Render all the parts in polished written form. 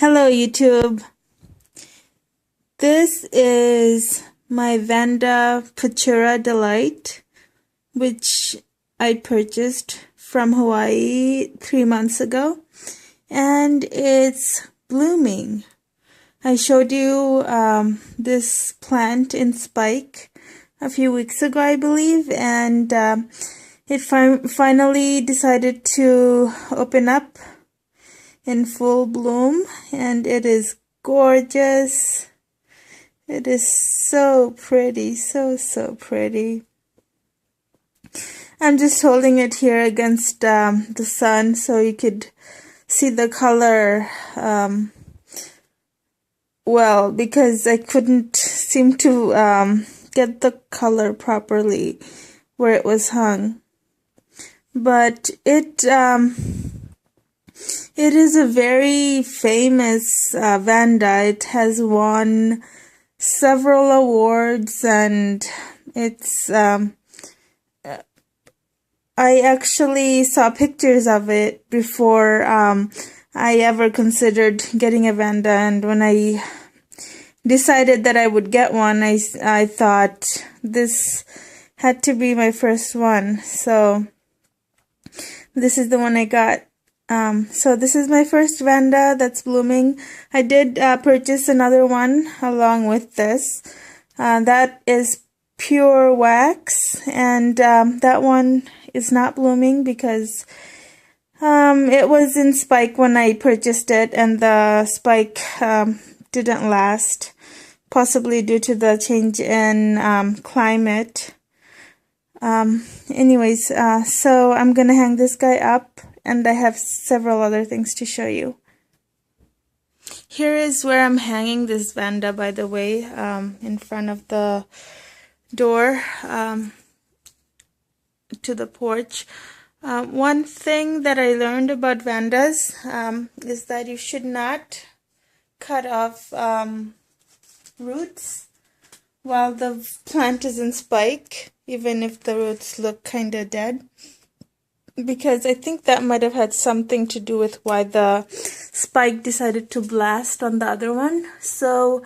Hello YouTube. This is my Vanda Pachara Delight, which I purchased from Hawaii 3 months ago, and it's blooming. I showed you this plant in spike a few weeks ago, I believe, and it finally decided to open up in full bloom, and it is gorgeous. It is so pretty, so pretty. I'm just holding it here against the sun so you could see the color well, because I couldn't seem to get the color properly where it was hung. But it is a very famous Vanda. It has won several awards, and it's I actually saw pictures of it before I ever considered getting a Vanda, and when I decided that I would get one, I thought this had to be my first one. So this is the one I got. So this is my first Vanda that's blooming. I did purchase another one along with this. That is pure wax, and that one is not blooming because it was in spike when I purchased it, and the spike didn't last, possibly due to the change in climate. Anyways, so I'm gonna hang this guy up, and I have several other things to show you. Here is where I'm hanging this Vanda, by the way, in front of the door to the porch. One thing that I learned about Vandas is that you should not cut off roots while the plant is in spike, even if the roots look kind of dead, because I think that might have had something to do with why the spike decided to blast on the other one. So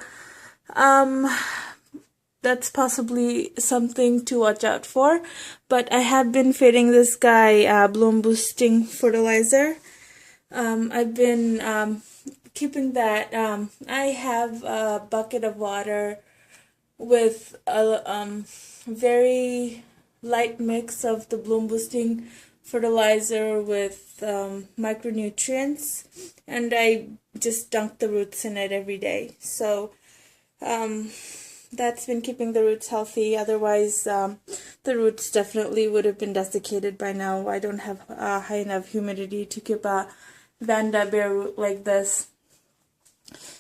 that's possibly something to watch out for. But I have been feeding this guy bloom boosting fertilizer. I've been keeping that. I have a bucket of water with a very light mix of the bloom boosting fertilizer with micronutrients, and I just dunk the roots in it every day. So that's been keeping the roots healthy. Otherwise the roots definitely would have been desiccated by now. I don't have high enough humidity to keep a Vanda bare root like this.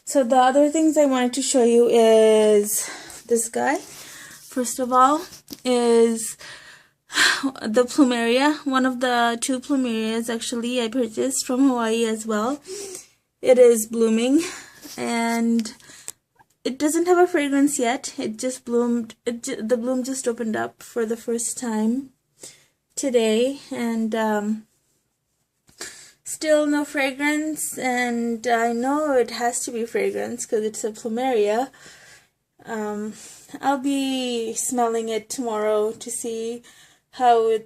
So the other things I wanted to show you is this guy. First of all is the plumeria. One of the two plumerias actually I purchased from Hawaii as well. It is blooming, and it doesn't have a fragrance yet. It just bloomed. The bloom just opened up for the first time today, and still no fragrance. And I know it has to be fragrance because it's a plumeria. I'll be smelling it tomorrow to see how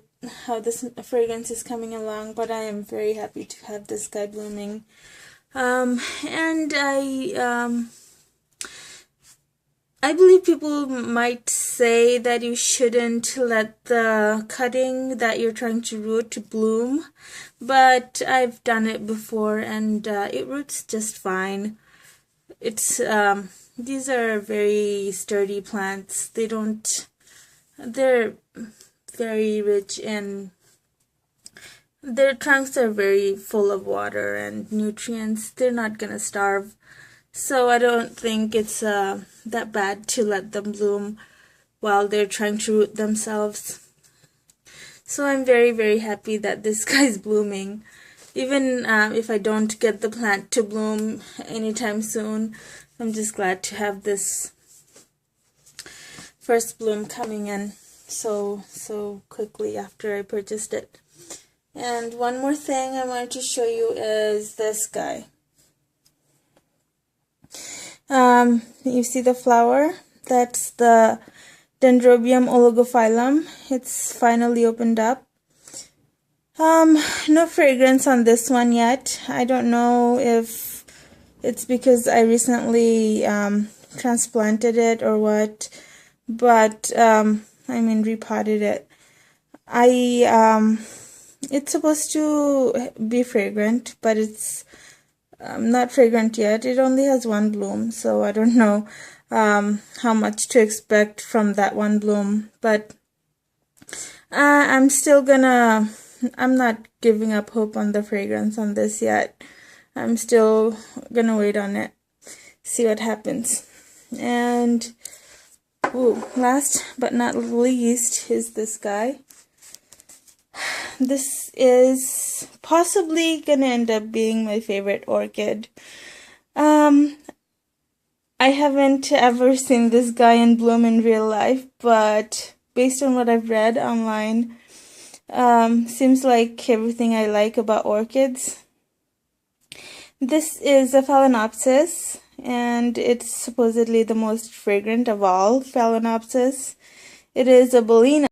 this fragrance is coming along, but I am very happy to have this guy blooming. And I believe people might say that you shouldn't let the cutting that you're trying to root to bloom, but I've done it before, and it roots just fine. It's these are very sturdy plants. They're very rich in, their trunks are very full of water and nutrients. They're not gonna starve. So I don't think it's that bad to let them bloom while they're trying to root themselves. So I'm very happy that this guy's blooming. Even if I don't get the plant to bloom anytime soon, I'm just glad to have this first bloom coming in so quickly after I purchased it. And one more thing I wanted to show you is this guy. You see the flower? That's the Dendrobium Oligophylum. It's finally opened up. No fragrance on this one yet. I don't know if it's because I recently transplanted it or what, but repotted it. It's supposed to be fragrant, but it's not fragrant yet. It only has one bloom, so I don't know how much to expect from that one bloom, but I'm not giving up hope on the fragrance on this yet. I'm still gonna wait on it, see what happens. And last but not least is this guy. This is possibly gonna end up being my favorite orchid. I haven't ever seen this guy in bloom in real life, but based on what I've read online, seems like everything I like about orchids. This is a Phalaenopsis, and it's supposedly the most fragrant of all Phalaenopsis. It is a belina.